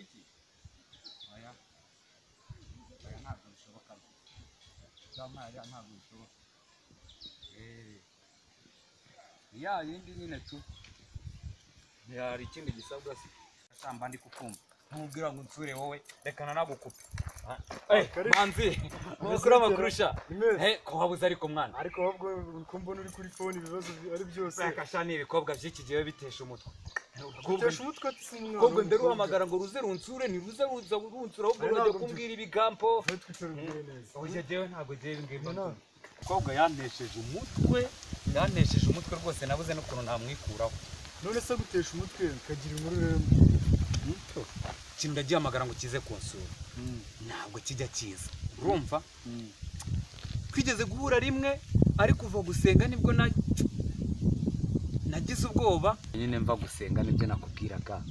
iki aya aya ntabwo bishoboka aya ntabwo bishoboka ya yindi nyine tu hari ikindi gisabwa se shamba ndi kukumva ntubwira ngo nsure wowe rekana nagukupa manzi mukuru amakurusha ko wabuze ariko mwana ariko ahubwo kumbona uri kuri phone ibibazo ari byose akashani ibikobwa by'iki gihe bitesha umutwe bitesha umutwe tsinwa kobwe ndero hamagara ngo ruze runsure ni ruze runsura ahubwo rujye kumbwira ibigampo oje jewe ntago jewe ngimba kobwa yantesheje umutwe rwose nabuze no kuno namwikuraho none se gutesha umutwe kagira inkuru rero kintu ndagiye amagara ngo kize konsura ntabwo kijya kiza urumva twigeze guhura rimwe ari kuva gusenga nibwo nagize ubwoba nyine mva gusenga nibyo nakubwiraga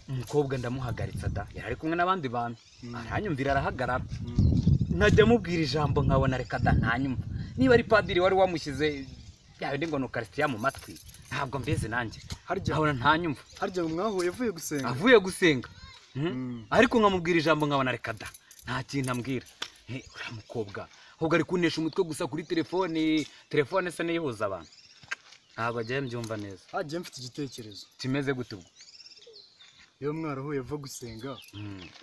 umukobwa ndamuhagaritsa da yari ari kumwe n'abandi bantu aranyumvira arahagarara nkajya mubwira ijambo nkabona reka da ntanyumva niba ari padiri wari wamushyize yawe ndi ngo ni ukarisitiya mu matwi ntabwo mbeze nanjye harya ntanyumva harya mwahuye avuye gusenga ariko nkamubwira ijambo nkabona reka da nta kintu ambwira uriya mukobwa ahubwo ari kunesha umutwe gusa kuri telefone se niyihuza abantu ntabwo agiye mbyumva neza hagiye mfite igitekerezo kimeze gute ubwo iyo mwarahuye ava gusenga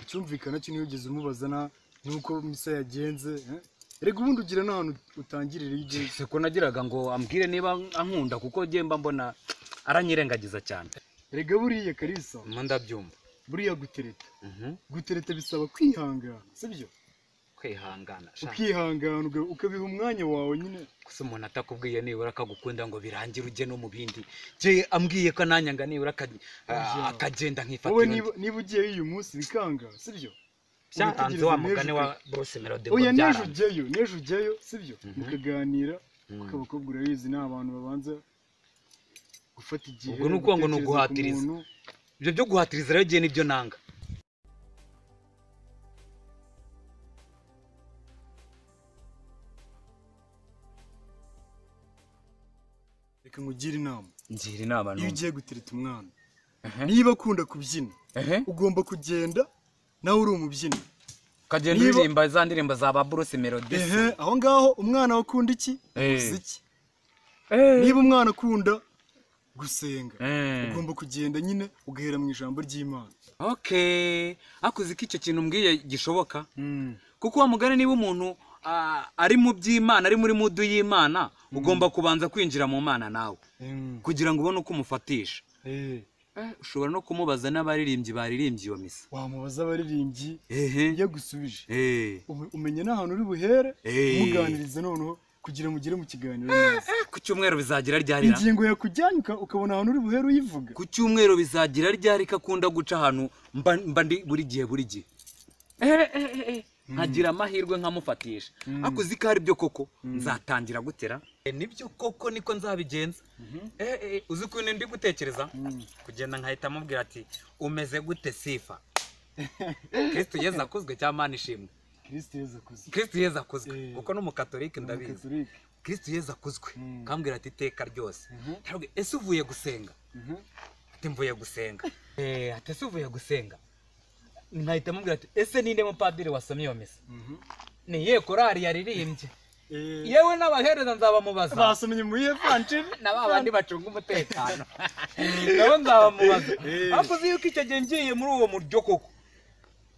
icyumvikana cyo niyo ugeze umubaza nuko misa yagenze rega ubundi ugira n'ahantu utangirira igihe se ko nagiraga ngo ambwire niba ankunda kuko gemba mbona aranyirengagiza cyane rega buriya Kalisa ndabyumva buriya gutereta bisaba kwihangana sibyo kwihangana ukihangana ukabiha umwanya wawe nyine gusa umuntu atakubwiye nibura akagukunda ngo birangire ujye no mu bindi je ambwiye ko nanyanga nibura akagenda nkifatira wowe niba ugiye uyu munsi bikanga sibyo byaranze wa mugane wa Bruce Melody oya nejo ujyeyo sibyo mukaganira ukabakobwa urabizi n'abantu babanza gufata igihe ubwo nuko ngo nuguhatiriza ibyo byo guhatiriza rero giye nibyo nanga reka ngugire inama ngira inama iyo ugiye gutereta umwana niba akunda kubyina ugomba kugenda nawe uri umubyini kagenda uririmba za ndirimbo za ba Bruce Melody aho ngaho umwana akunda iki umuziki niba umwana akunda gusenga ugomba kugenda nyine ugahera mu ijambo ry'Imana akuzi ko icyo kintu mbwiye gishoboka kuko wa mugane niba umuntu ari mu by'Imana ari muri mudu y'Imana ugomba kubanza kwinjira mu Mana nawe kugira ngo ubone uko umufatisha ushobora no kumubaza n'abaririmbyi baririmbye iyo misa wamubaza abaririmbyi iyo gusubije umenye n'ahantu uri buhere umuganiriza noneho kugira mugire mu kiganiro neza ku cyumweru bizagira ryari ingingo yakujyanye ukabona ahantu uri buhere uyivuga ku cyumweru bizagira ryari kakunda guca ahantu mba ndi buri gihe nkagira amahirwe nkamufatisha akuzi ko ari byo koko nzatangira gutera nibyo koko niko nzabigenza uzi ukuntu ndi gutekereza kugenda nkahita amubwira ati umeze gute Sifa Kristo Yesu akuzwe cyangwa Mana ishimwe Kristo Yesu akuzwe kuko no mu Katolika ndabizi Kristo Yesu akuzwe kambwira ati iteka ryose ese uvuye gusenga ati mvuye gusenga ati ese uvuye gusenga nkahita mubwira ati ese ninde mupadiri wasomye iyo misa ni ye korari yaririmbye yewe n'abahereza nzabamubaza basomye mu evanjiri n'abandi bacunga umutekano nabo nzabamubaza akoze yuko icyo gihe ngiye muri uwo muryo koko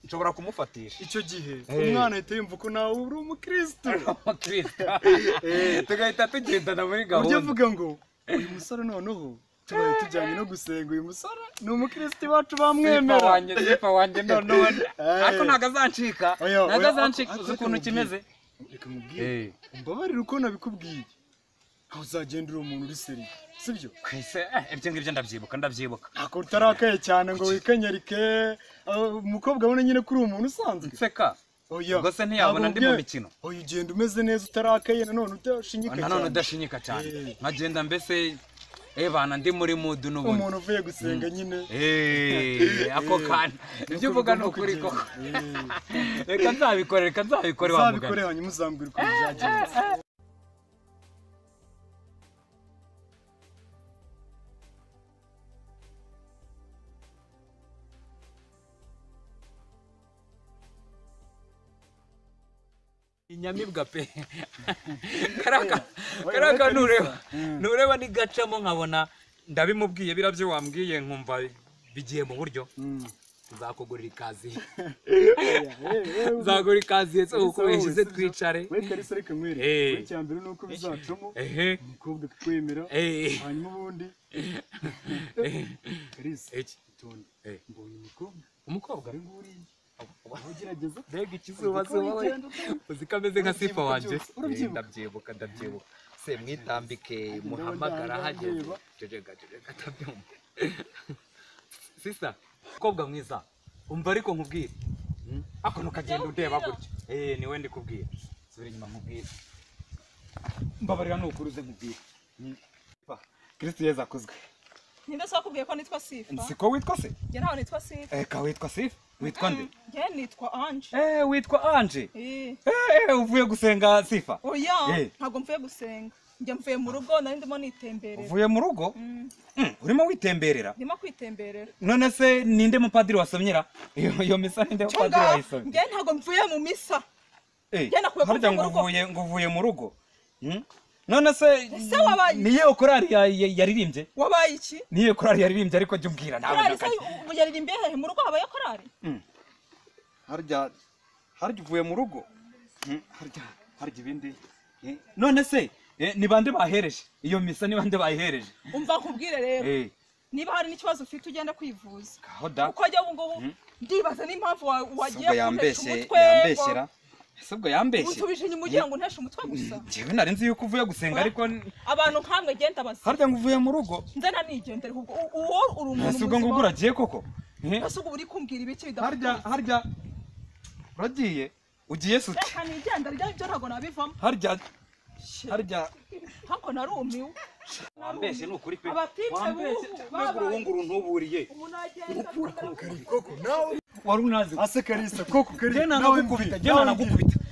nshobora kumufatisha icyo gihe umwana ahita yumva ko nawe uri umukristo tugahita tugendana muri gahunda ujya uvuga ngo uyu musore noneho tubaye tujyanye no gusenga uyu musore ni umukristo wacu bamwemera Sifa wanjye none ariko ntago azancika uzi ukuntu kimeze reka mubwire umbabarire uko nabikubwiye aho uzagenda uri umuntu uri seri sibyo kwese ibyo ngibyo ndabyibuka ntabwo utarakaye cyane ngo wikanyarike umukobwa abone nyine kuri umuntu usanzwe nseka ubwo se ntiyabona ndi mu mikino ugenda umeze neza utarakaye nanone udashinyika cyane nkagenda mbese bana ndi muri mudu n'ubundi umuntu uvuye gusenga nyine ako kandi ibyo uvuga ni ukuri koko reka nzabikore wa mugani hanyuma uzambwira uko byagenze inyamibwa pe karaka nureba ni gacamo nkabona ndabimubwiye birabyo wambwiye nkumva bigiye mu buryo nzakugurira ikazi nzagura ikazi so uko yeshize twicare we Kalisa reka mwere we cyambere nuko bizacamo umukobwa kwemera hanyuma ubundi Kalisa itonde mbonye umukobwa ari nguri ugerageza mbega ikizuba zuba uzikameze nka sifa wanje ndabyibuka se mwitambike muhamagara hageze jejega tabyumva sister umukobwa mwiza umva ariko nkubwire ako nukagenda undeba gutyo niwe ndi kubwira subira inyuma nkubwire mbabarira nukuruze nkubwire Kristo Yesu akuzwe ninde se wakubwiye ko nitwa Sifa siko witwa se njye naho nitwa Sifa ka witwa Sifa witwa nde njye nitwa Ange witwa Ange uvuye gusenga Sifa oya ntago mvuye gusenga njye mvuye mu rugo nari ndimo nitemberera uvuye mu rugo urimo witemberera ndimo kwitemberera none se ninde mupadiri wasomyera iyo misa ninde mupadiri wayisomye njye ntago mvuye mu misa harya ngo uvuye mu rugo none se niyo korari yaririmbye wabaye iki niyo korari yaririmbye ariko jya umbwira nawe yaririmbye hehe mu rugo habaye korari harya uvuye mu rugo harya ibindi none se ni bande bahereje iyo misa ni bande bayihereje umva nkubwire rero niba hari n'ikibazo ufite ugenda kwivuza uko ajya ubu ngubu ndibaza n'impamvu wagiye yambeshyera ubwo yambeshye utubije inyuma ugira ngo nteshe umutwe gusa njyewe nari nzi yuko uvuye gusenga ariko abantu nkamwe genda basi harya ngo uvuye mu rugo nze nanigendere ubwo uwo uri umuntu ubwo ngo uragiye koko ese ubwo uri kumbwira ibiki bidafite harya uragiye ugiye se uti reka nigendere ibyo ntago nabivamo harya hako narumiwe wambeshye ni ukuri pe wambeshye uruhunguru ntuburiye koko nawe wari unazi ase Kalisa koko Kalisa nagukubita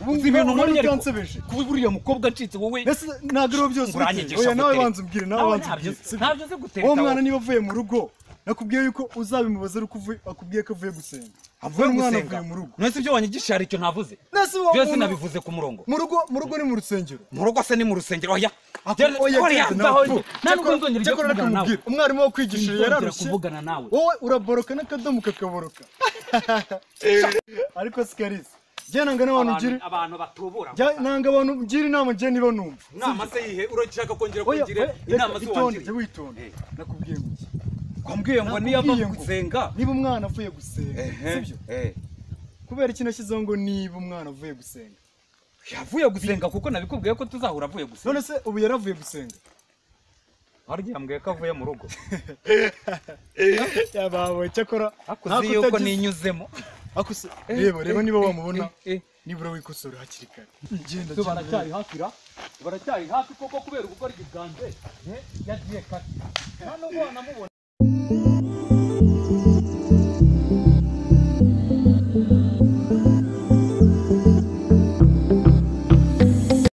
uzi ibintu muri yansebeje kuba buriya mukobwa acitse wowe nagiro byose oya nawe banze umbwire ntabyo uzi guteka wowe mwana niba avuye mu rugo nakubwiye yuko uzabimubaza ariko akubwiye ko avuye gusenga avuye gusenga mu rugo none se ibyo wanyigisha hari icyo navuze byose nabivuze ku murongo mu rugo ni mu rusengero mu rugo se ni mu rusengero oya umwarimu wo kwigisha yararushye kuvugana nawe wowe uraboroka n'akadomo kakaboroka ariko si Kalisa jye nanga n'abantu abantu batubura nanga abantu ngira inama jye niba numva inama se yihe urashaka kongera kugira inama z'uwangiriye witonde nakubwiye ngo kwambwiye ngo niyo ava gusenga niba umwana avuye gusenga sibyo kubera iki nashyizeho ngo niba umwana avuye gusenga yavuye gusenga kuko nabikubwiye ko tuzahura avuye gusenga none se ubu yaravuye gusenga harya yambwiye ko avuye mu rugo yabawe cyakora akuzi yuko ninyuzemo akuse reba niba wamubona nibura wikosora hakiri kare ngenda baracyari hafi koko kubera gukora igiganje yagiye kare nta nubwo wanamubona